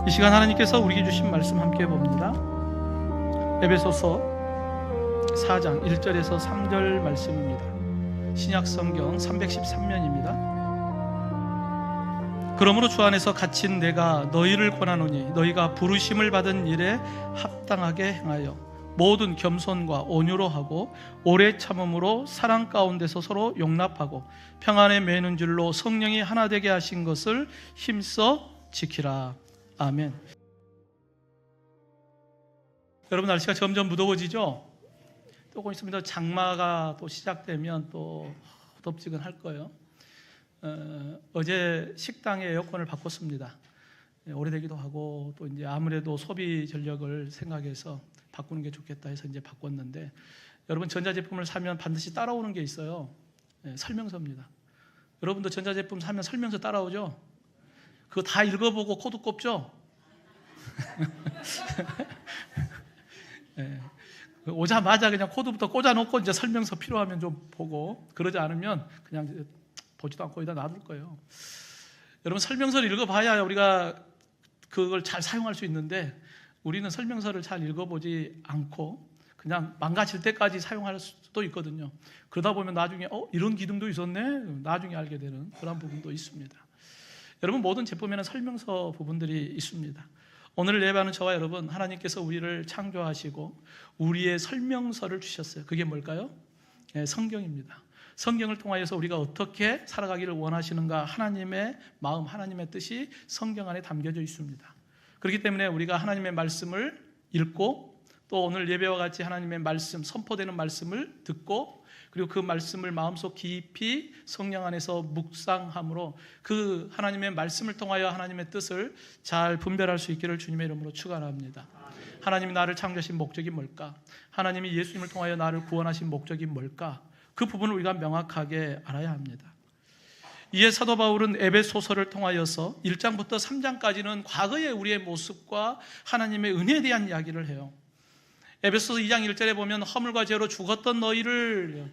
이 시간 하나님께서 우리에게 주신 말씀 함께 봅니다. 에베소서 4장 1절에서 3절 말씀입니다. 신약성경 313면입니다. 그러므로 주 안에서 갇힌 내가 너희를 권하노니 너희가 부르심을 받은 일에 합당하게 행하여 모든 겸손과 온유로 하고 오래 참음으로 사랑 가운데서 서로 용납하고 평안에 매는 줄로 성령이 하나 되게 하신 것을 힘써 지키라. 아멘. 여러분, 날씨가 점점 무더워지죠? 조금 있으면 장마가 또 시작되면 또 덥지근할 거예요. 어제 식당에 에어컨을 바꿨습니다. 오래되기도 하고 또 이제 아무래도 소비 전력을 생각해서 바꾸는 게 좋겠다 해서 이제 바꿨는데, 여러분 전자제품을 사면 반드시 따라오는 게 있어요. 설명서입니다. 여러분도 전자제품 사면 설명서 따라오죠? 그거 다 읽어보고 코드 꼽죠? 네. 오자마자 그냥 코드부터 꽂아놓고 이제 설명서 필요하면 좀 보고, 그러지 않으면 그냥 보지도 않고 여기다 놔둘 거예요. 여러분, 설명서를 읽어봐야 우리가 그걸 잘 사용할 수 있는데, 우리는 설명서를 잘 읽어보지 않고 그냥 망가질 때까지 사용할 수도 있거든요. 그러다 보면 나중에 이런 기능도 있었네? 나중에 알게 되는 그런 부분도 있습니다. 여러분, 모든 제품에는 설명서 부분들이 있습니다. 오늘 예배하는 저와 여러분, 하나님께서 우리를 창조하시고 우리의 설명서를 주셨어요. 그게 뭘까요? 성경입니다. 성경을 통하여서 우리가 어떻게 살아가기를 원하시는가, 하나님의 마음, 하나님의 뜻이 성경 안에 담겨져 있습니다. 그렇기 때문에 우리가 하나님의 말씀을 읽고, 또 오늘 예배와 같이 하나님의 말씀, 선포되는 말씀을 듣고, 그리고 그 말씀을 마음속 깊이 성령 안에서 묵상함으로 그 하나님의 말씀을 통하여 하나님의 뜻을 잘 분별할 수 있기를 주님의 이름으로 축원합니다. 하나님이 나를 창조하신 목적이 뭘까? 하나님이 예수님을 통하여 나를 구원하신 목적이 뭘까? 그 부분을 우리가 명확하게 알아야 합니다. 이에 사도 바울은 에베소서를 통하여서 1장부터 3장까지는 과거의 우리의 모습과 하나님의 은혜에 대한 이야기를 해요. 에베소서 2장 1절에 보면 허물과 죄로 죽었던 너희를,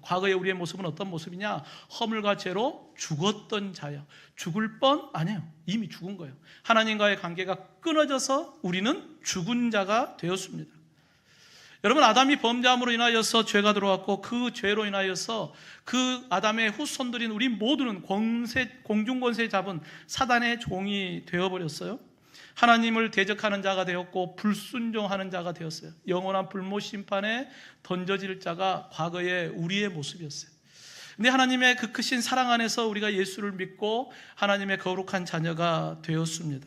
과거의 우리의 모습은 어떤 모습이냐? 허물과 죄로 죽었던 자야. 죽을 뻔 아니에요. 이미 죽은 거예요. 하나님과의 관계가 끊어져서 우리는 죽은 자가 되었습니다. 여러분, 아담이 범죄함으로 인하여서 죄가 들어왔고, 그 죄로 인하여서 그 아담의 후손들인 우리 모두는 공중권세 잡은 사단의 종이 되어버렸어요. 하나님을 대적하는 자가 되었고 불순종하는 자가 되었어요. 영원한 불못 심판에 던져질 자가 과거의 우리의 모습이었어요. 근데 하나님의 그 크신 사랑 안에서 우리가 예수를 믿고 하나님의 거룩한 자녀가 되었습니다.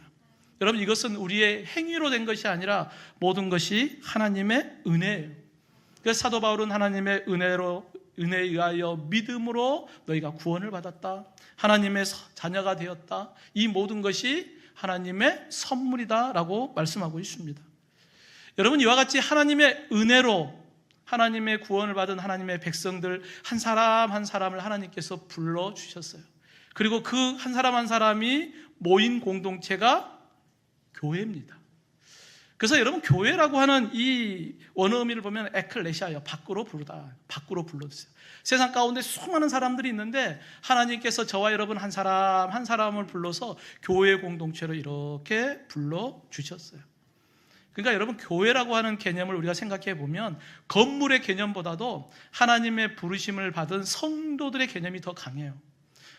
여러분, 이것은 우리의 행위로 된 것이 아니라 모든 것이 하나님의 은혜예요. 그래서 사도 바울은 하나님의 은혜에 의하여 믿음으로 너희가 구원을 받았다, 하나님의 자녀가 되었다, 이 모든 것이 하나님의 선물이다 라고 말씀하고 있습니다. 여러분, 이와 같이 하나님의 은혜로 하나님의 구원을 받은 하나님의 백성들 한 사람 한 사람을 하나님께서 불러주셨어요. 그리고 그 한 사람 한 사람이 모인 공동체가 교회입니다. 그래서 여러분, 교회라고 하는 이 원어 의미를 보면 에클레시아예요. 밖으로 부르다, 밖으로 불러주세요. 세상 가운데 수많은 사람들이 있는데 하나님께서 저와 여러분 한 사람 한 사람을 불러서 교회 공동체로 이렇게 불러주셨어요. 그러니까 여러분, 교회라고 하는 개념을 우리가 생각해 보면 건물의 개념보다도 하나님의 부르심을 받은 성도들의 개념이 더 강해요.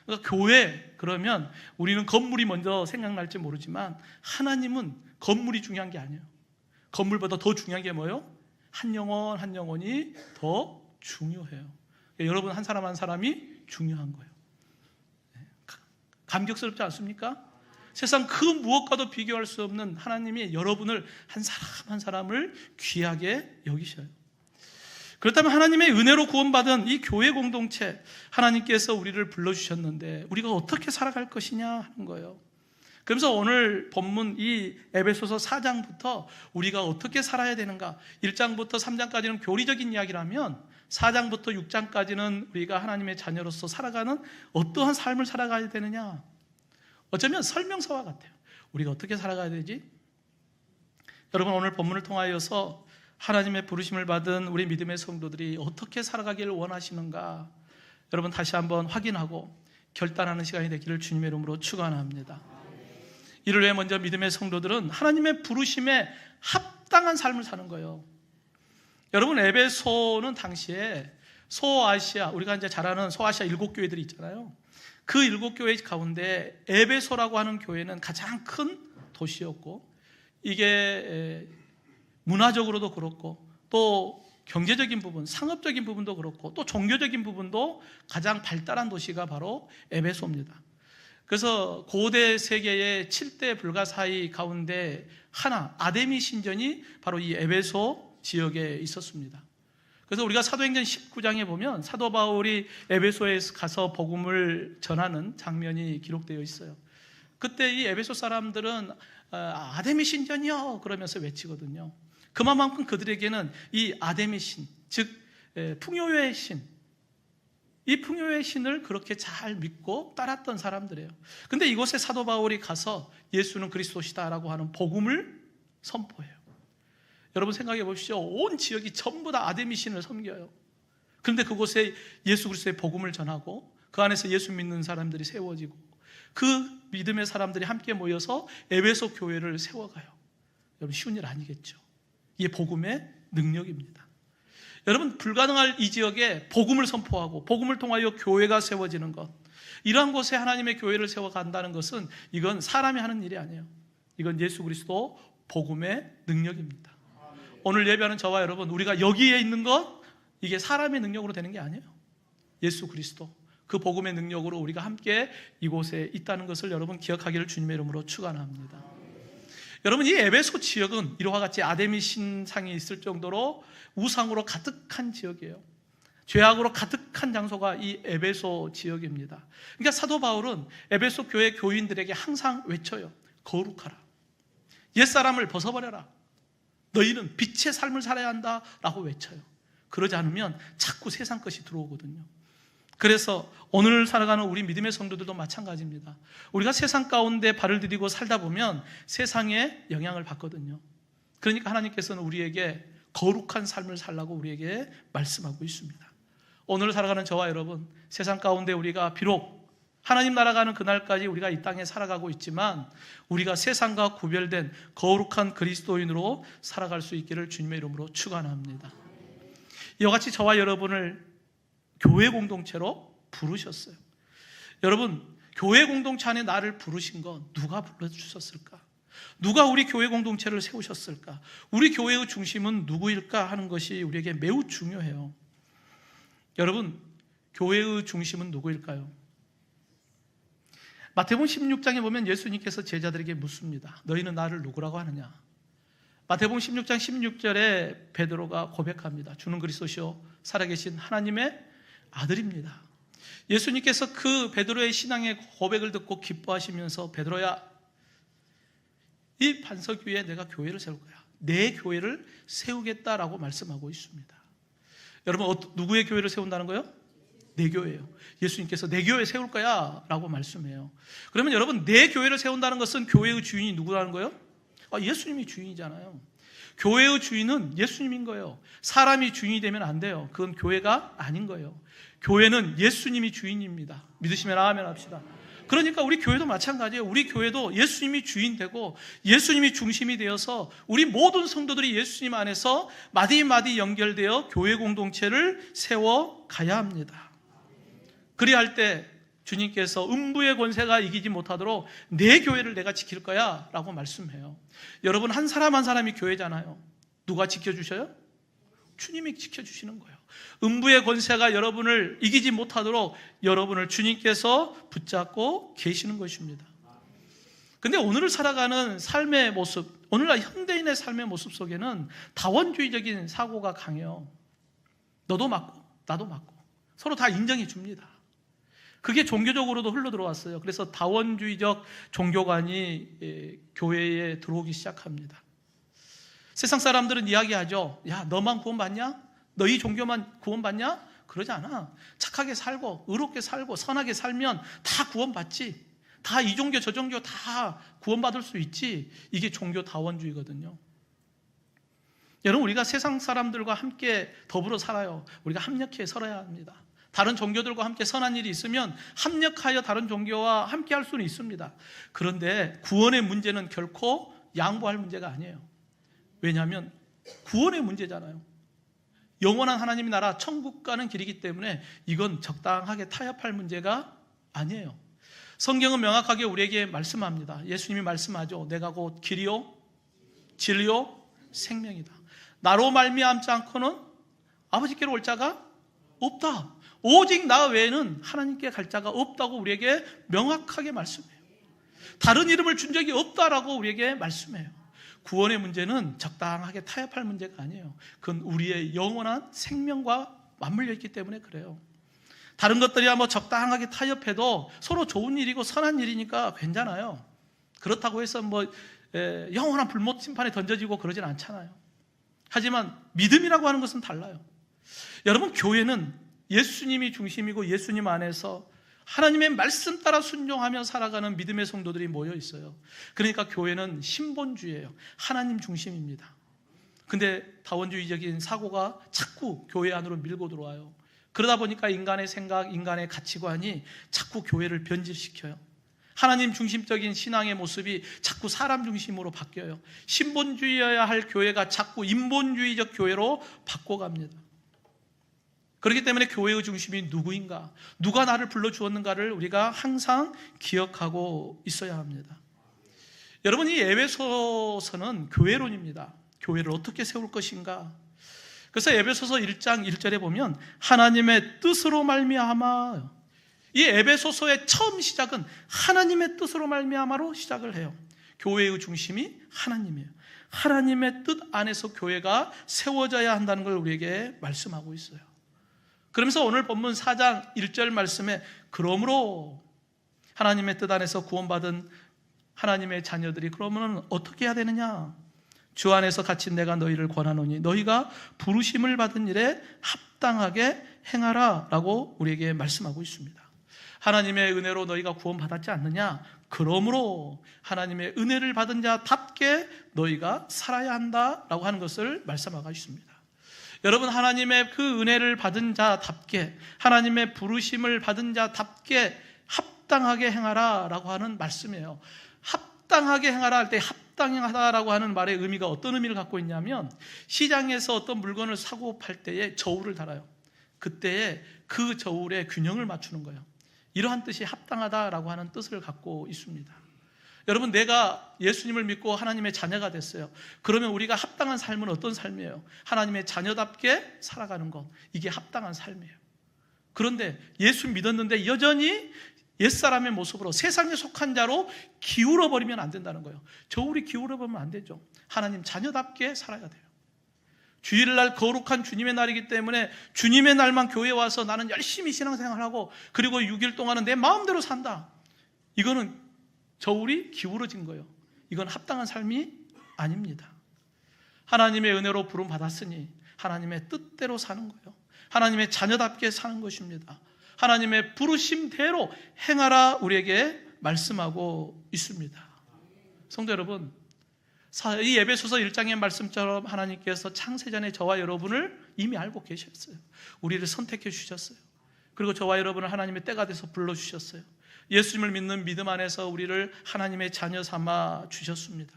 그러니까 교회 그러면 우리는 건물이 먼저 생각날지 모르지만 하나님은 건물이 중요한 게 아니에요. 건물보다 더 중요한 게 뭐예요? 한 영혼 한 영혼이 더 중요해요. 여러분 한 사람 한 사람이 중요한 거예요. 감격스럽지 않습니까? 세상 그 무엇과도 비교할 수 없는 하나님이 여러분을 한 사람 한 사람을 귀하게 여기셔요. 그렇다면 하나님의 은혜로 구원받은 이 교회 공동체, 하나님께서 우리를 불러주셨는데 우리가 어떻게 살아갈 것이냐 하는 거예요. 그래서 오늘 본문 이 에베소서 4장부터 우리가 어떻게 살아야 되는가, 1장부터 3장까지는 교리적인 이야기라면 4장부터 6장까지는 우리가 하나님의 자녀로서 살아가는 어떠한 삶을 살아가야 되느냐, 어쩌면 설명서와 같아요. 우리가 어떻게 살아가야 되지? 여러분, 오늘 본문을 통하여서 하나님의 부르심을 받은 우리 믿음의 성도들이 어떻게 살아가기를 원하시는가, 여러분 다시 한번 확인하고 결단하는 시간이 되기를 주님의 이름으로 축원합니다. 이를 위해 먼저 믿음의 성도들은 하나님의 부르심에 합당한 삶을 사는 거예요. 여러분, 에베소는 당시에 소아시아, 우리가 이제 잘 아는 소아시아 7교회들이 있잖아요. 그 7교회 가운데 에베소라고 하는 교회는 가장 큰 도시였고, 이게 문화적으로도 그렇고 또 경제적인 부분, 상업적인 부분도 그렇고 또 종교적인 부분도 가장 발달한 도시가 바로 에베소입니다. 그래서 고대 세계의 7대 불가사의 가운데 하나, 아데미 신전이 바로 이 에베소 지역에 있었습니다. 그래서 우리가 사도행전 19장에 보면 사도 바울이 에베소에 가서 복음을 전하는 장면이 기록되어 있어요. 그때 이 에베소 사람들은 아데미 신전이요 그러면서 외치거든요. 그만큼 그들에게는 이 아데미 신, 즉 풍요의 신, 이 풍요의 신을 그렇게 잘 믿고 따랐던 사람들이에요. 근데 이곳에 사도 바울이 가서 예수는 그리스도시다라고 하는 복음을 선포해요. 여러분 생각해 보십시오. 온 지역이 전부 다 아데미 신을 섬겨요. 그런데 그곳에 예수 그리스도의 복음을 전하고 그 안에서 예수 믿는 사람들이 세워지고 그 믿음의 사람들이 함께 모여서 에베소 교회를 세워가요. 여러분 쉬운 일 아니겠죠. 이게 복음의 능력입니다. 여러분, 불가능할 이 지역에 복음을 선포하고 복음을 통하여 교회가 세워지는 것, 이러한 곳에 하나님의 교회를 세워간다는 것은 이건 사람이 하는 일이 아니에요. 이건 예수 그리스도 복음의 능력입니다. 오늘 예배하는 저와 여러분, 우리가 여기에 있는 것, 이게 사람의 능력으로 되는 게 아니에요. 예수 그리스도, 그 복음의 능력으로 우리가 함께 이곳에 있다는 것을 여러분 기억하기를 주님의 이름으로 축원합니다. 여러분, 이 에베소 지역은 이와 같이 아데미 신상이 있을 정도로 우상으로 가득한 지역이에요. 죄악으로 가득한 장소가 이 에베소 지역입니다. 그러니까 사도 바울은 에베소 교회 교인들에게 항상 외쳐요. 거룩하라. 옛사람을 벗어버려라. 너희는 빛의 삶을 살아야 한다라고 외쳐요. 그러지 않으면 자꾸 세상 것이 들어오거든요. 그래서 오늘 살아가는 우리 믿음의 성도들도 마찬가지입니다. 우리가 세상 가운데 발을 디디고 살다 보면 세상에 영향을 받거든요. 그러니까 하나님께서는 우리에게 거룩한 삶을 살라고 우리에게 말씀하고 있습니다. 오늘 살아가는 저와 여러분, 세상 가운데 우리가 비록 하나님 나라 가는 그날까지 우리가 이 땅에 살아가고 있지만 우리가 세상과 구별된 거룩한 그리스도인으로 살아갈 수 있기를 주님의 이름으로 축원합니다. 이와 같이 저와 여러분을 교회 공동체로 부르셨어요. 여러분, 교회 공동체 안에 나를 부르신 건 누가 불러주셨을까? 누가 우리 교회 공동체를 세우셨을까? 우리 교회의 중심은 누구일까 하는 것이 우리에게 매우 중요해요. 여러분, 교회의 중심은 누구일까요? 마태복음 16장에 보면 예수님께서 제자들에게 묻습니다. 너희는 나를 누구라고 하느냐? 마태복음 16장 16절에 베드로가 고백합니다. 주는 그리스도시요 살아계신 하나님의 아들입니다. 예수님께서 그 베드로의 신앙의 고백을 듣고 기뻐하시면서 베드로야, 이 반석 위에 내가 교회를 세울 거야. 내 교회를 세우겠다라고 말씀하고 있습니다. 여러분, 누구의 교회를 세운다는 거예요? 내 교회예요. 예수님께서 내 교회 세울 거야 라고 말씀해요. 그러면 여러분, 내 교회를 세운다는 것은 교회의 주인이 누구라는 거예요? 예수님이 주인이잖아요. 교회의 주인은 예수님인 거예요. 사람이 주인이 되면 안 돼요. 그건 교회가 아닌 거예요. 교회는 예수님이 주인입니다. 믿으시면 아멘 합시다. 그러니까 우리 교회도 마찬가지예요. 우리 교회도 예수님이 주인 되고 예수님이 중심이 되어서 우리 모든 성도들이 예수님 안에서 마디마디 연결되어 교회 공동체를 세워가야 합니다. 그리야 할 때 주님께서 음부의 권세가 이기지 못하도록 내 교회를 내가 지킬 거야 라고 말씀해요. 여러분, 한 사람 한 사람이 교회잖아요. 누가 지켜주셔요? 주님이 지켜주시는 거예요. 음부의 권세가 여러분을 이기지 못하도록 여러분을 주님께서 붙잡고 계시는 것입니다. 근데 오늘을 살아가는 삶의 모습, 오늘날 현대인의 삶의 모습 속에는 다원주의적인 사고가 강해요. 너도 맞고 나도 맞고 서로 다 인정해 줍니다. 그게 종교적으로도 흘러들어왔어요. 그래서 다원주의적 종교관이 교회에 들어오기 시작합니다. 세상 사람들은 이야기하죠. 야, 너만 구원받냐? 너희 종교만 구원받냐? 그러지 않아. 착하게 살고 의롭게 살고 선하게 살면 다 구원받지. 다 이 종교 저 종교 다 구원받을 수 있지. 이게 종교 다원주의거든요. 여러분, 우리가 세상 사람들과 함께 더불어 살아요. 우리가 합력해 살아야 합니다. 다른 종교들과 함께 선한 일이 있으면 합력하여 다른 종교와 함께 할 수는 있습니다. 그런데 구원의 문제는 결코 양보할 문제가 아니에요. 왜냐하면 구원의 문제잖아요. 영원한 하나님의 나라 천국 가는 길이기 때문에 이건 적당하게 타협할 문제가 아니에요. 성경은 명확하게 우리에게 말씀합니다. 예수님이 말씀하죠. 내가 곧 길이요 진리요 생명이다. 나로 말미암지 않고는 아버지께로 올 자가 없다. 오직 나 외에는 하나님께 갈 자가 없다고 우리에게 명확하게 말씀해요. 다른 이름을 준 적이 없다라고 우리에게 말씀해요. 구원의 문제는 적당하게 타협할 문제가 아니에요. 그건 우리의 영원한 생명과 맞물려 있기 때문에 그래요. 다른 것들이야 뭐 적당하게 타협해도 서로 좋은 일이고 선한 일이니까 괜찮아요. 그렇다고 해서 뭐 영원한 불못 심판에 던져지고 그러진 않잖아요. 하지만 믿음이라고 하는 것은 달라요. 여러분, 교회는 예수님이 중심이고 예수님 안에서 하나님의 말씀 따라 순종하며 살아가는 믿음의 성도들이 모여 있어요. 그러니까 교회는 신본주의예요. 하나님 중심입니다. 근데 다원주의적인 사고가 자꾸 교회 안으로 밀고 들어와요. 그러다 보니까 인간의 생각, 인간의 가치관이 자꾸 교회를 변질시켜요. 하나님 중심적인 신앙의 모습이 자꾸 사람 중심으로 바뀌어요. 신본주의여야 할 교회가 자꾸 인본주의적 교회로 바꿔갑니다. 그렇기 때문에 교회의 중심이 누구인가, 누가 나를 불러주었는가를 우리가 항상 기억하고 있어야 합니다. 여러분, 이 에베소서는 교회론입니다. 교회를 어떻게 세울 것인가. 그래서 에베소서 1장 1절에 보면 하나님의 뜻으로 말미암아, 이 에베소서의 처음 시작은 하나님의 뜻으로 말미암아로 시작을 해요. 교회의 중심이 하나님이에요. 하나님의 뜻 안에서 교회가 세워져야 한다는 걸 우리에게 말씀하고 있어요. 그러면서 오늘 본문 4장 1절 말씀에 그러므로 하나님의 뜻 안에서 구원받은 하나님의 자녀들이 그러면 어떻게 해야 되느냐? 주 안에서 갇힌 내가 너희를 권하노니 너희가 부르심을 받은 일에 합당하게 행하라 라고 우리에게 말씀하고 있습니다. 하나님의 은혜로 너희가 구원받았지 않느냐? 그러므로 하나님의 은혜를 받은 자답게 너희가 살아야 한다라고 하는 것을 말씀하고 있습니다. 여러분, 하나님의 그 은혜를 받은 자답게, 하나님의 부르심을 받은 자답게 합당하게 행하라 라고 하는 말씀이에요. 합당하게 행하라 할 때 합당하다라고 하는 말의 의미가 어떤 의미를 갖고 있냐면, 시장에서 어떤 물건을 사고 팔 때에 저울을 달아요. 그때에 그 저울의 균형을 맞추는 거예요. 이러한 뜻이 합당하다라고 하는 뜻을 갖고 있습니다. 여러분, 내가 예수님을 믿고 하나님의 자녀가 됐어요. 그러면 우리가 합당한 삶은 어떤 삶이에요? 하나님의 자녀답게 살아가는 것, 이게 합당한 삶이에요. 그런데 예수 믿었는데 여전히 옛사람의 모습으로 세상에 속한 자로 기울어버리면 안 된다는 거예요. 저울이 기울어버리면 안 되죠. 하나님 자녀답게 살아야 돼요. 주일날 거룩한 주님의 날이기 때문에 주님의 날만 교회에 와서 나는 열심히 신앙생활하고 그리고 6일 동안은 내 마음대로 산다. 이거는 저울이 기울어진 거예요. 이건 합당한 삶이 아닙니다. 하나님의 은혜로 부름 받았으니 하나님의 뜻대로 사는 거예요. 하나님의 자녀답게 사는 것입니다. 하나님의 부르심대로 행하라 우리에게 말씀하고 있습니다. 성도 여러분, 이 에베소서 1장의 말씀처럼 하나님께서 창세전에 저와 여러분을 이미 알고 계셨어요. 우리를 선택해 주셨어요. 그리고 저와 여러분을 하나님의 때가 돼서 불러주셨어요. 예수님을 믿는 믿음 안에서 우리를 하나님의 자녀 삼아 주셨습니다.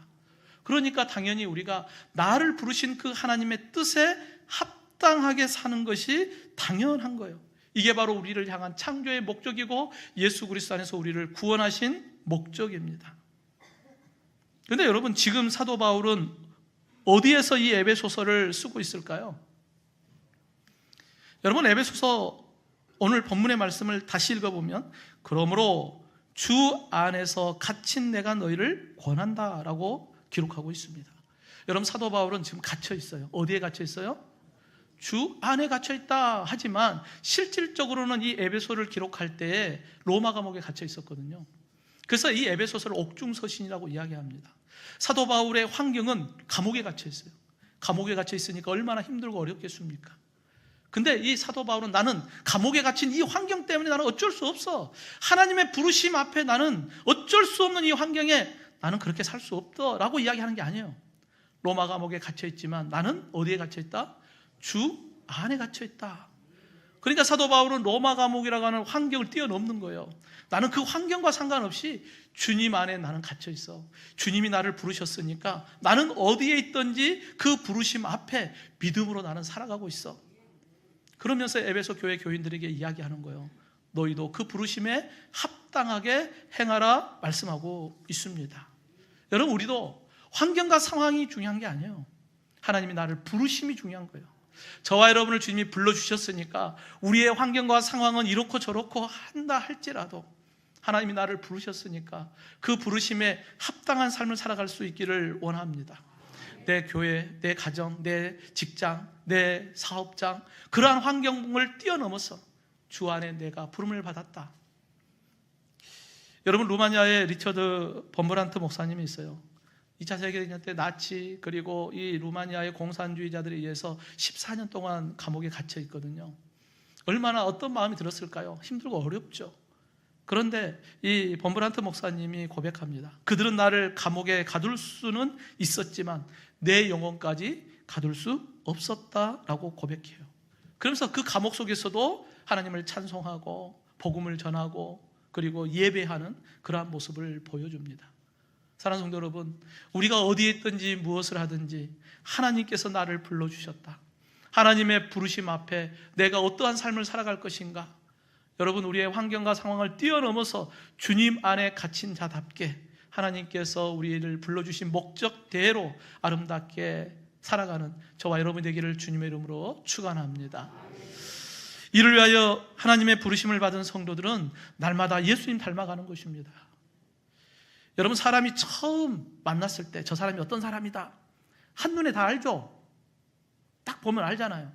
그러니까 당연히 우리가 나를 부르신 그 하나님의 뜻에 합당하게 사는 것이 당연한 거예요. 이게 바로 우리를 향한 창조의 목적이고 예수 그리스도 안에서 우리를 구원하신 목적입니다. 그런데 여러분, 지금 사도 바울은 어디에서 이 에베소서를 쓰고 있을까요? 여러분, 에베소서 오늘 본문의 말씀을 다시 읽어보면 그러므로 주 안에서 갇힌 내가 너희를 권한다라고 기록하고 있습니다. 여러분, 사도 바울은 지금 갇혀 있어요. 어디에 갇혀 있어요? 주 안에 갇혀 있다 하지만 실질적으로는 이 에베소를 기록할 때에 로마 감옥에 갇혀 있었거든요. 그래서 이 에베소서를 옥중서신이라고 이야기합니다. 사도 바울의 환경은 감옥에 갇혀 있어요. 감옥에 갇혀 있으니까 얼마나 힘들고 어렵겠습니까? 근데 이 사도 바울은 나는 감옥에 갇힌 이 환경 때문에 나는 어쩔 수 없어. 하나님의 부르심 앞에 나는 어쩔 수 없는 이 환경에 나는 그렇게 살 수 없다라고 이야기하는 게 아니에요. 로마 감옥에 갇혀 있지만 나는 어디에 갇혀 있다? 주 안에 갇혀 있다. 그러니까 사도 바울은 로마 감옥이라고 하는 환경을 뛰어넘는 거예요. 나는 그 환경과 상관없이 주님 안에 나는 갇혀 있어. 주님이 나를 부르셨으니까 나는 어디에 있든지 그 부르심 앞에 믿음으로 나는 살아가고 있어. 그러면서 에베소 교회 교인들에게 이야기하는 거예요. 너희도 그 부르심에 합당하게 행하라 말씀하고 있습니다. 여러분, 우리도 환경과 상황이 중요한 게 아니에요. 하나님이 나를 부르심이 중요한 거예요. 저와 여러분을 주님이 불러주셨으니까 우리의 환경과 상황은 이렇고 저렇고 한다 할지라도 하나님이 나를 부르셨으니까 그 부르심에 합당한 삶을 살아갈 수 있기를 원합니다. 내 교회, 내 가정, 내 직장, 내 사업장, 그러한 환경을 뛰어넘어서 주 안에 내가 부름을 받았다. 여러분, 루마니아에 리처드 범브란트 목사님이 있어요. 2차 세계대전 때 나치 그리고 이 루마니아의 공산주의자들에 의해서 14년 동안 감옥에 갇혀 있거든요. 얼마나 어떤 마음이 들었을까요? 힘들고 어렵죠. 그런데 이 범브란트 목사님이 고백합니다. 그들은 나를 감옥에 가둘 수는 있었지만 내 영혼까지 가둘 수 없었다라고 고백해요. 그러면서 그 감옥 속에서도 하나님을 찬송하고 복음을 전하고 그리고 예배하는 그러한 모습을 보여줍니다. 사랑하는 성도 여러분, 우리가 어디에 있든지 무엇을 하든지 하나님께서 나를 불러주셨다. 하나님의 부르심 앞에 내가 어떠한 삶을 살아갈 것인가? 여러분, 우리의 환경과 상황을 뛰어넘어서 주님 안에 갇힌 자답게 하나님께서 우리를 불러주신 목적대로 아름답게 살아가는 저와 여러분이 되기를 주님의 이름으로 축원합니다. 이를 위하여 하나님의 부르심을 받은 성도들은 날마다 예수님 닮아가는 것입니다. 여러분, 사람이 처음 만났을 때 저 사람이 어떤 사람이다 한눈에 다 알죠? 딱 보면 알잖아요.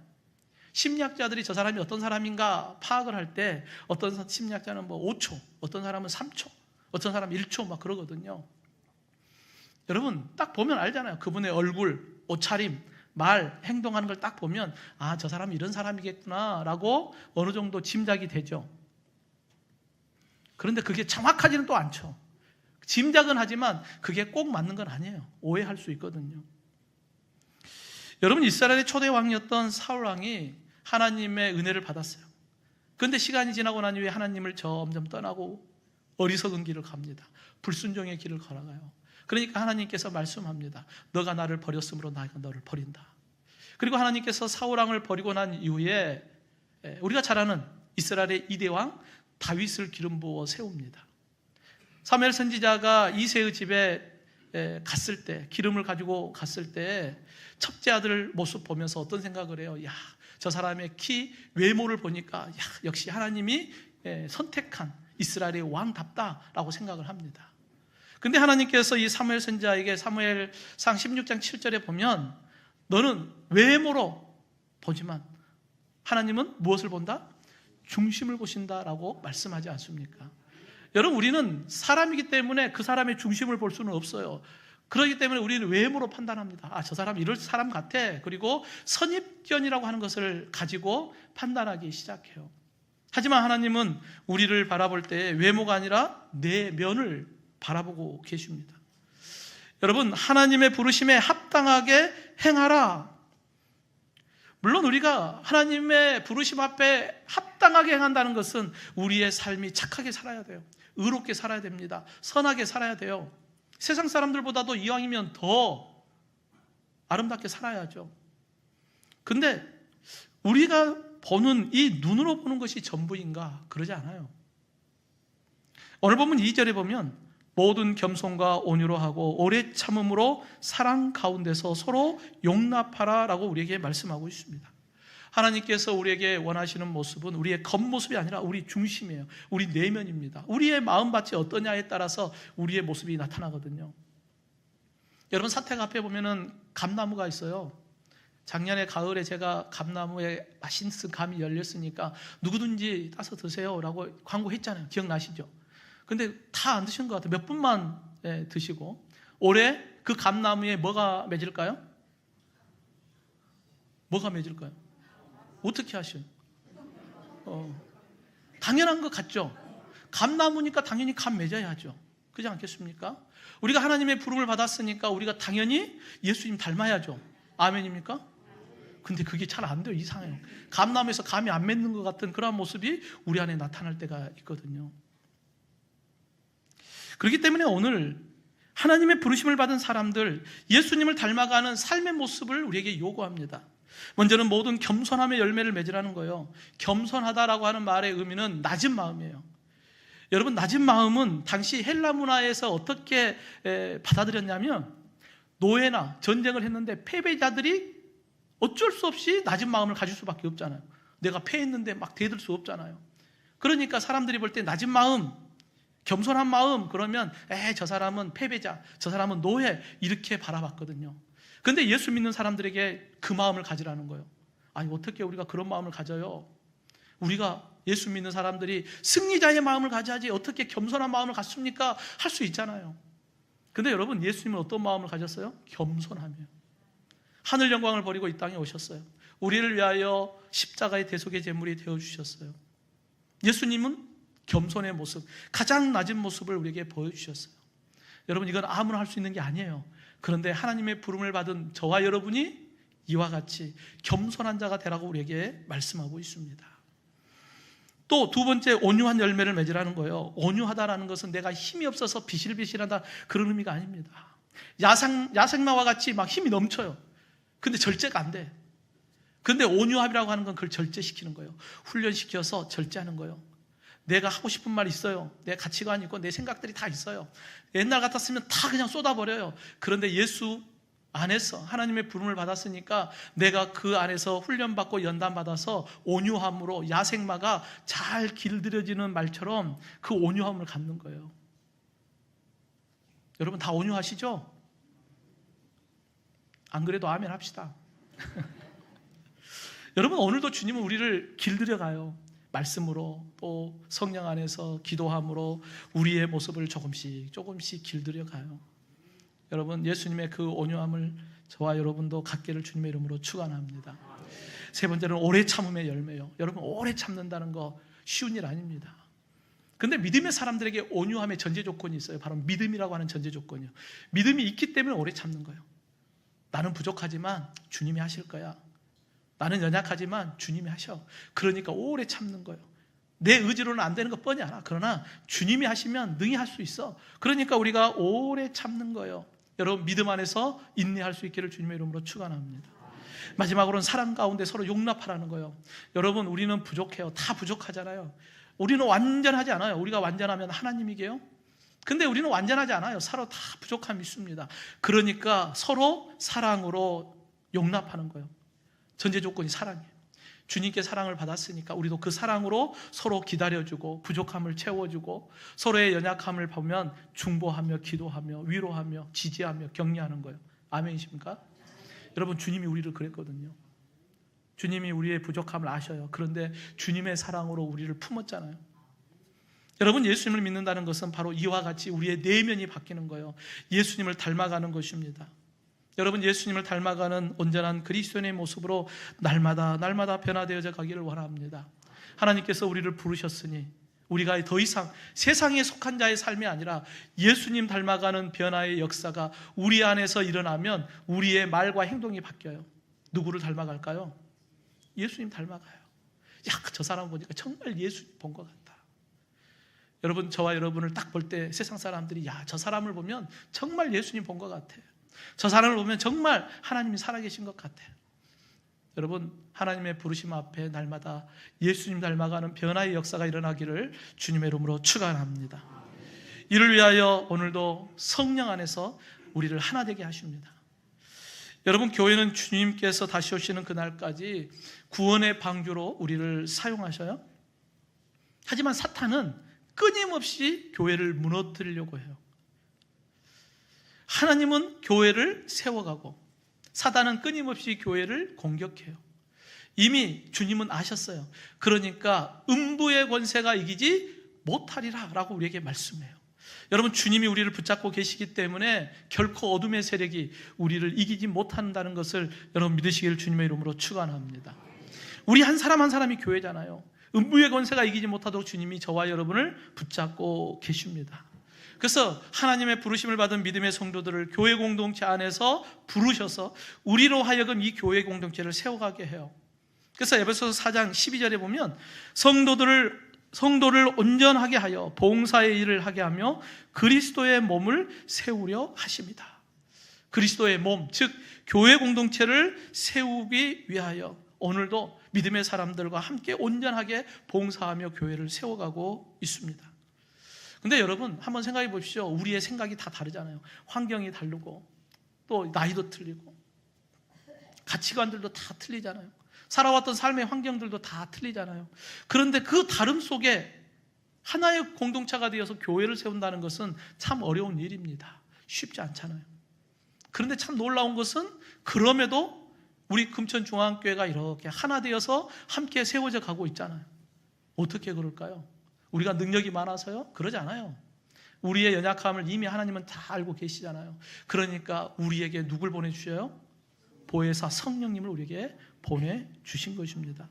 심리학자들이 저 사람이 어떤 사람인가 파악을 할 때 어떤 심리학자는 5초, 어떤 사람은 3초, 어떤 사람은 1초 막 그러거든요. 여러분, 딱 보면 알잖아요. 그분의 얼굴, 옷차림, 말, 행동하는 걸 딱 보면 아, 저 사람이 이런 사람이겠구나 라고 어느 정도 짐작이 되죠. 그런데 그게 정확하지는 또 않죠. 짐작은 하지만 그게 꼭 맞는 건 아니에요. 오해할 수 있거든요. 여러분, 이스라엘의 초대 왕이었던 사울 왕이 하나님의 은혜를 받았어요. 그런데 시간이 지나고 난 이후에 하나님을 점점 떠나고 어리석은 길을 갑니다. 불순종의 길을 걸어가요. 그러니까 하나님께서 말씀합니다. 너가 나를 버렸으므로 내가 너를 버린다. 그리고 하나님께서 사울 왕을 버리고 난 이후에 우리가 잘 아는 이스라엘의 2대 왕 다윗을 기름 부어 세웁니다. 사무엘 선지자가 이새의 집에 갔을 때, 기름을 가지고 갔을 때 첫째 아들 모습 보면서 어떤 생각을 해요? 야, 저 사람의 키, 외모를 보니까 야, 역시 하나님이 선택한 이스라엘의 왕답다라고 생각을 합니다. 근데 하나님께서 이 사무엘 선지자에게 사무엘상 16장 7절에 보면 너는 외모로 보지만 하나님은 무엇을 본다? 중심을 보신다라고 말씀하지 않습니까? 여러분, 우리는 사람이기 때문에 그 사람의 중심을 볼 수는 없어요. 그렇기 때문에 우리는 외모로 판단합니다. 아, 저 사람 이럴 사람 같아. 그리고 선입견이라고 하는 것을 가지고 판단하기 시작해요. 하지만 하나님은 우리를 바라볼 때 외모가 아니라 내면을 바라보고 계십니다. 여러분, 하나님의 부르심에 합당하게 행하라. 물론 우리가 하나님의 부르심 앞에 합당하게 행한다는 것은 우리의 삶이 착하게 살아야 돼요. 의롭게 살아야 됩니다. 선하게 살아야 돼요. 세상 사람들보다도 이왕이면 더 아름답게 살아야죠. 근데 우리가 보는 이 눈으로 보는 것이 전부인가? 그러지 않아요. 오늘 본문 2절에 보면 모든 겸손과 온유로 하고 오래 참음으로 사랑 가운데서 서로 용납하라 라고 우리에게 말씀하고 있습니다. 하나님께서 우리에게 원하시는 모습은 우리의 겉모습이 아니라 우리 중심이에요. 우리 내면입니다. 우리의 마음밭이 어떠냐에 따라서 우리의 모습이 나타나거든요. 여러분, 사택 앞에 보면은 감나무가 있어요. 작년에 가을에 제가 감나무에 맛있는 감이 열렸으니까 누구든지 따서 드세요 라고 광고했잖아요. 기억나시죠? 근데 다 안 드시는 것 같아요. 몇 분만 드시고. 올해 그 감나무에 뭐가 맺을까요? 뭐가 맺을까요? 어떻게 하셔요? 당연한 것 같죠? 감나무니까 당연히 감 맺어야죠. 그렇지 않겠습니까? 우리가 하나님의 부름을 받았으니까 우리가 당연히 예수님 닮아야죠. 아멘입니까? 근데 그게 잘 안 돼요. 이상해요. 감나무에서 감이 안 맺는 것 같은 그런 모습이 우리 안에 나타날 때가 있거든요. 그렇기 때문에 오늘 하나님의 부르심을 받은 사람들, 예수님을 닮아가는 삶의 모습을 우리에게 요구합니다. 먼저는 모든 겸손함의 열매를 맺으라는 거예요. 겸손하다라고 하는 말의 의미는 낮은 마음이에요. 여러분, 낮은 마음은 당시 헬라 문화에서 어떻게 받아들였냐면, 노예나 전쟁을 했는데 패배자들이 어쩔 수 없이 낮은 마음을 가질 수밖에 없잖아요. 내가 패했는데 막 대들 수 없잖아요. 그러니까 사람들이 볼 때 낮은 마음, 겸손한 마음, 그러면 저 사람은 패배자, 저 사람은 노예, 이렇게 바라봤거든요. 그런데 예수 믿는 사람들에게 그 마음을 가지라는 거예요. 아니, 어떻게 우리가 그런 마음을 가져요? 우리가 예수 믿는 사람들이 승리자의 마음을 가져야지 어떻게 겸손한 마음을 갖습니까? 할 수 있잖아요. 근데 여러분, 예수님은 어떤 마음을 가졌어요? 겸손함이에요. 하늘 영광을 버리고 이 땅에 오셨어요. 우리를 위하여 십자가의 대속의 제물이 되어주셨어요. 예수님은 겸손의 모습, 가장 낮은 모습을 우리에게 보여주셨어요. 여러분, 이건 아무나 할 수 있는 게 아니에요. 그런데 하나님의 부름을 받은 저와 여러분이 이와 같이 겸손한 자가 되라고 우리에게 말씀하고 있습니다. 또 두 번째, 온유한 열매를 맺으라는 거예요. 온유하다라는 것은 내가 힘이 없어서 비실비실하다, 그런 의미가 아닙니다. 야생마와 같이 막 힘이 넘쳐요. 근데 절제가 안 돼. 근데 온유함이라고 하는 건 그걸 절제시키는 거예요. 훈련시켜서 절제하는 거예요. 내가 하고 싶은 말 있어요. 내 가치관이 있고 내 생각들이 다 있어요. 옛날 같았으면 다 그냥 쏟아버려요. 그런데 예수 안에서 하나님의 부름을 받았으니까 내가 그 안에서 훈련받고 연단받아서 온유함으로 야생마가 잘 길들여지는 말처럼 그 온유함을 갖는 거예요. 여러분, 다 온유하시죠? 안 그래도 아멘 합시다. 여러분, 오늘도 주님은 우리를 길들여가요. 말씀으로, 또 성령 안에서 기도함으로 우리의 모습을 조금씩 길들여가요. 여러분, 예수님의 그 온유함을 저와 여러분도 갖기를 주님의 이름으로 축원합니다. 세 번째는 오래 참음의 열매요. 여러분, 오래 참는다는 거 쉬운 일 아닙니다. 근데 믿음의 사람들에게 온유함의 전제 조건이 있어요. 바로 믿음이라고 하는 전제 조건이요. 믿음이 있기 때문에 오래 참는 거예요. 나는 부족하지만 주님이 하실 거야. 나는 연약하지만 주님이 하셔. 그러니까 오래 참는 거예요. 내 의지로는 안 되는 거 뻔히 알아. 그러나 주님이 하시면 능히 할 수 있어. 그러니까 우리가 오래 참는 거예요. 여러분, 믿음 안에서 인내할 수 있기를 주님의 이름으로 축원합니다. 마지막으로는 사랑 가운데 서로 용납하라는 거예요. 여러분, 우리는 부족해요. 다 부족하잖아요. 우리는 완전하지 않아요. 우리가 완전하면 하나님이게요. 근데 우리는 완전하지 않아요. 서로 다 부족함이 있습니다. 그러니까 서로 사랑으로 용납하는 거예요. 전제 조건이 사랑이에요. 주님께 사랑을 받았으니까 우리도 그 사랑으로 서로 기다려주고 부족함을 채워주고 서로의 연약함을 보면 중보하며 기도하며 위로하며 지지하며 격려하는 거예요. 아멘이십니까? 여러분, 주님이 우리를 그랬거든요. 주님이 우리의 부족함을 아셔요. 그런데 주님의 사랑으로 우리를 품었잖아요. 여러분, 예수님을 믿는다는 것은 바로 이와 같이 우리의 내면이 바뀌는 거예요. 예수님을 닮아가는 것입니다. 여러분, 예수님을 닮아가는 온전한 그리스도인의 모습으로 날마다 변화되어져 가기를 원합니다. 하나님께서 우리를 부르셨으니 우리가 더 이상 세상에 속한 자의 삶이 아니라 예수님 닮아가는 변화의 역사가 우리 안에서 일어나면 우리의 말과 행동이 바뀌어요. 누구를 닮아갈까요? 예수님 닮아가요. 저 사람 보니까 정말 예수님 본 것 같다. 여러분, 저와 여러분을 딱 볼 때 세상 사람들이 저 사람을 보면 정말 예수님 본 것 같아. 저 사람을 보면 정말 하나님이 살아계신 것 같아. 여러분, 하나님의 부르심 앞에 날마다 예수님 닮아가는 변화의 역사가 일어나기를 주님의 이름으로 축원합니다. 이를 위하여 오늘도 성령 안에서 우리를 하나 되게 하십니다. 여러분, 교회는 주님께서 다시 오시는 그날까지 구원의 방주로 우리를 사용하셔요. 하지만 사탄은 끊임없이 교회를 무너뜨리려고 해요. 하나님은 교회를 세워가고 사단은 끊임없이 교회를 공격해요. 이미 주님은 아셨어요. 그러니까 음부의 권세가 이기지 못하리라 라고 우리에게 말씀해요. 여러분, 주님이 우리를 붙잡고 계시기 때문에 결코 어둠의 세력이 우리를 이기지 못한다는 것을 여러분 믿으시기를 주님의 이름으로 축원합니다. 우리 한 사람 한 사람이 교회잖아요. 음부의 권세가 이기지 못하도록 주님이 저와 여러분을 붙잡고 계십니다. 그래서 하나님의 부르심을 받은 믿음의 성도들을 교회 공동체 안에서 부르셔서 우리로 하여금 이 교회 공동체를 세워가게 해요. 그래서 에베소서 4장 12절에 보면 성도를 온전하게 하여 봉사의 일을 하게 하며 그리스도의 몸을 세우려 하십니다. 그리스도의 몸, 즉 교회 공동체를 세우기 위하여 오늘도 믿음의 사람들과 함께 온전하게 봉사하며 교회를 세워가고 있습니다. 근데 여러분 한번 생각해 보십시오. 우리의 생각이 다 다르잖아요. 환경이 다르고 또 나이도 틀리고 가치관들도 다 틀리잖아요. 살아왔던 삶의 환경들도 다 틀리잖아요. 그런데 그 다름 속에 하나의 공동체가 되어서 교회를 세운다는 것은 참 어려운 일입니다. 쉽지 않잖아요. 그런데 참 놀라운 것은 그럼에도 우리 금천중앙교회가 이렇게 하나 되어서 함께 세워져 가고 있잖아요. 어떻게 그럴까요? 우리가 능력이 많아서요? 그러지 않아요. 우리의 연약함을 이미 하나님은 다 알고 계시잖아요. 그러니까 우리에게 누굴 보내주셔요? 보혜사 성령님을 우리에게 보내주신 것입니다.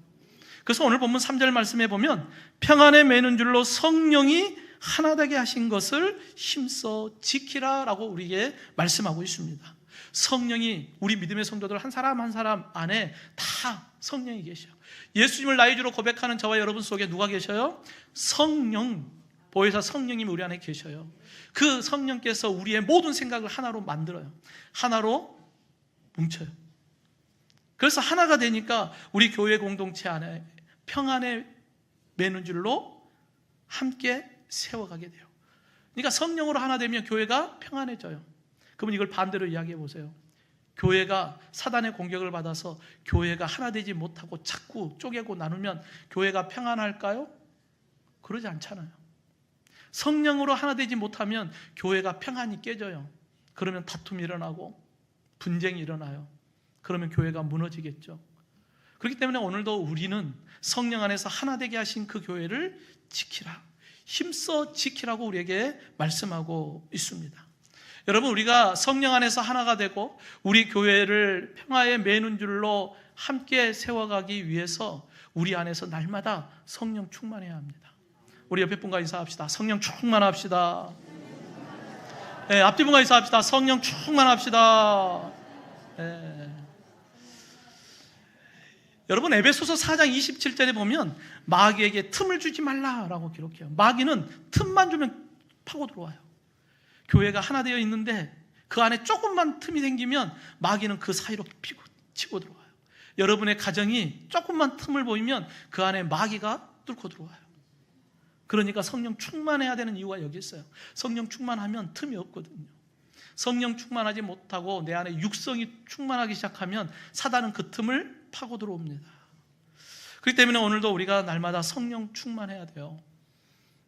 그래서 오늘 본문 3절 말씀에 보면 평안에 매는 줄로 성령이 하나 되게 하신 것을 힘써 지키라 라고 우리에게 말씀하고 있습니다. 성령이 우리 믿음의 성도들 한 사람 한 사람 안에 다 성령이 계셔요. 예수님을 나의 주로 고백하는 저와 여러분 속에 누가 계셔요? 성령, 보혜사 성령님이 우리 안에 계셔요. 그 성령께서 우리의 모든 생각을 하나로 만들어요. 하나로 뭉쳐요. 그래서 하나가 되니까 우리 교회 공동체 안에 평안에 매는 줄로 함께 세워가게 돼요. 그러니까 성령으로 하나 되면 교회가 평안해져요. 그러면 이걸 반대로 이야기해 보세요. 교회가 사단의 공격을 받아서 교회가 하나 되지 못하고 자꾸 쪼개고 나누면 교회가 평안할까요? 그러지 않잖아요. 성령으로 하나 되지 못하면 교회가 평안이 깨져요. 그러면 다툼이 일어나고 분쟁이 일어나요. 그러면 교회가 무너지겠죠. 그렇기 때문에 오늘도 우리는 성령 안에서 하나 되게 하신 그 교회를 지키라, 힘써 지키라고 우리에게 말씀하고 있습니다. 여러분, 우리가 성령 안에서 하나가 되고 우리 교회를 평화에 매는 줄로 함께 세워가기 위해서 우리 안에서 날마다 성령 충만해야 합니다. 우리 옆에 분과 인사합시다. 성령 충만합시다. 네, 앞뒤 분과 인사합시다. 성령 충만합시다. 네. 여러분, 에베소서 4장 27절에 보면 마귀에게 틈을 주지 말라라고 기록해요. 마귀는 틈만 주면 파고 들어와요. 교회가 하나 되어 있는데 그 안에 조금만 틈이 생기면 마귀는 그 사이로 치고 들어와요. 여러분의 가정이 조금만 틈을 보이면 그 안에 마귀가 뚫고 들어와요. 그러니까 성령 충만해야 되는 이유가 여기 있어요. 성령 충만하면 틈이 없거든요. 성령 충만하지 못하고 내 안에 육성이 충만하기 시작하면 사단은 그 틈을 파고 들어옵니다. 그렇기 때문에 오늘도 우리가 날마다 성령 충만해야 돼요.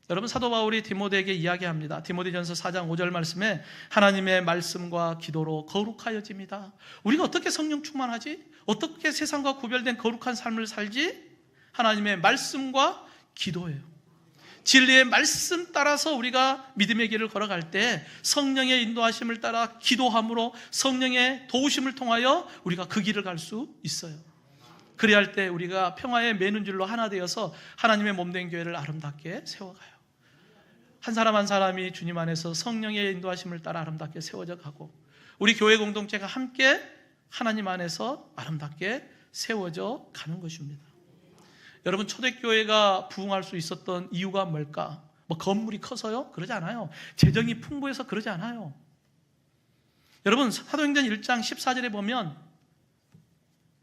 여러분, 사도 바울이 디모데에게 이야기합니다. 디모데전서 4장 5절 말씀에 하나님의 말씀과 기도로 거룩하여집니다. 우리가 어떻게 성령 충만하지? 어떻게 세상과 구별된 거룩한 삶을 살지? 하나님의 말씀과 기도예요. 진리의 말씀 따라서 우리가 믿음의 길을 걸어갈 때 성령의 인도하심을 따라 기도함으로 성령의 도우심을 통하여 우리가 그 길을 갈 수 있어요. 그래야 할 때 우리가 평화에 매는 줄로 하나 되어서 하나님의 몸된 교회를 아름답게 세워가요. 한 사람 한 사람이 주님 안에서 성령의 인도하심을 따라 아름답게 세워져 가고 우리 교회 공동체가 함께 하나님 안에서 아름답게 세워져 가는 것입니다. 여러분, 초대교회가 부흥할 수 있었던 이유가 뭘까? 뭐 건물이 커서요? 그러지 않아요. 재정이 풍부해서 그러지 않아요. 여러분, 사도행전 1장 14절에 보면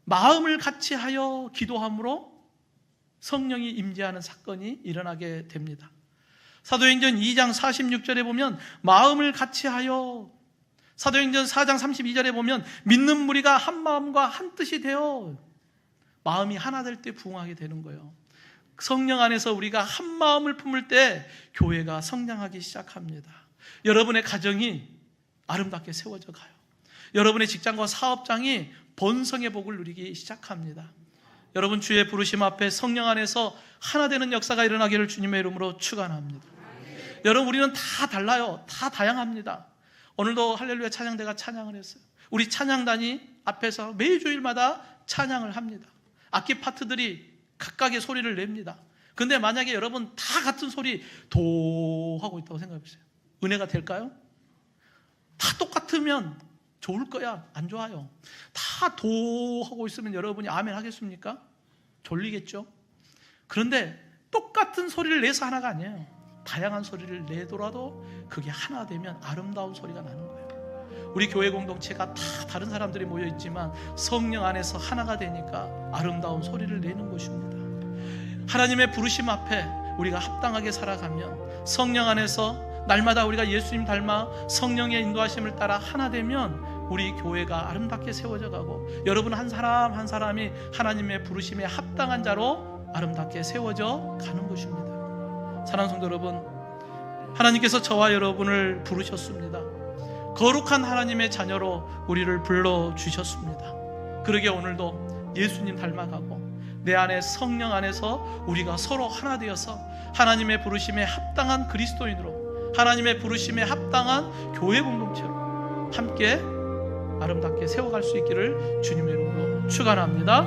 마음을 같이 하여 기도함으로 성령이 임재하는 사건이 일어나게 됩니다. 사도행전 2장 46절에 보면 마음을 같이 하여, 사도행전 4장 32절에 보면 믿는 무리가 한 마음과 한 뜻이 되어 마음이 하나 될 때 부흥하게 되는 거예요. 성령 안에서 우리가 한 마음을 품을 때 교회가 성장하기 시작합니다. 여러분의 가정이 아름답게 세워져 가요. 여러분의 직장과 사업장이 번성의 복을 누리기 시작합니다. 여러분, 주의 부르심 앞에 성령 안에서 하나 되는 역사가 일어나기를 주님의 이름으로 축원합니다. 여러분, 우리는 다 달라요. 다 다양합니다. 오늘도 할렐루야 찬양대가 찬양을 했어요. 우리 찬양단이 앞에서 매주일마다 찬양을 합니다. 악기 파트들이 각각의 소리를 냅니다. 근데 만약에 여러분 다 같은 소리 도 하고 있다고 생각해 보세요. 은혜가 될까요? 다 똑같으면 좋을 거야? 안 좋아요. 다 도하고 있으면 여러분이 아멘 하겠습니까? 졸리겠죠? 그런데 똑같은 소리를 내서 하나가 아니에요. 다양한 소리를 내더라도 그게 하나 되면 아름다운 소리가 나는 거예요. 우리 교회 공동체가 다 다른 사람들이 모여 있지만 성령 안에서 하나가 되니까 아름다운 소리를 내는 것입니다. 하나님의 부르심 앞에 우리가 합당하게 살아가면 성령 안에서 날마다 우리가 예수님 닮아 성령의 인도하심을 따라 하나 되면 우리 교회가 아름답게 세워져 가고 여러분 한 사람 한 사람이 하나님의 부르심에 합당한 자로 아름답게 세워져 가는 것입니다. 사랑하는 성도 여러분, 하나님께서 저와 여러분을 부르셨습니다. 거룩한 하나님의 자녀로 우리를 불러주셨습니다. 그러기에 오늘도 예수님 닮아가고 내 안에 성령 안에서 우리가 서로 하나 되어서 하나님의 부르심에 합당한 그리스도인으로 하나님의 부르심에 합당한 교회 공동체로 함께 아름답게 세워갈 수 있기를 주님의 이름으로 축원합니다.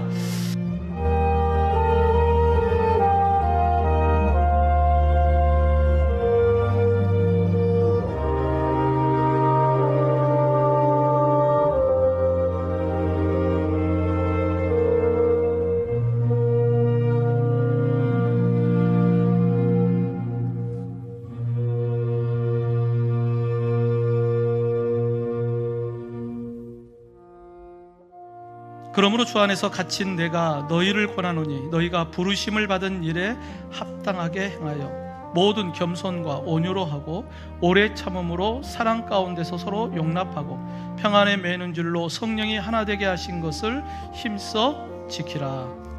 그러므로 주 안에서 갇힌 내가 너희를 권하노니 너희가 부르심을 받은 일에 합당하게 행하여 모든 겸손과 온유로 하고 오래 참음으로 사랑 가운데서 서로 용납하고 평안에 매는 줄로 성령이 하나 되게 하신 것을 힘써 지키라.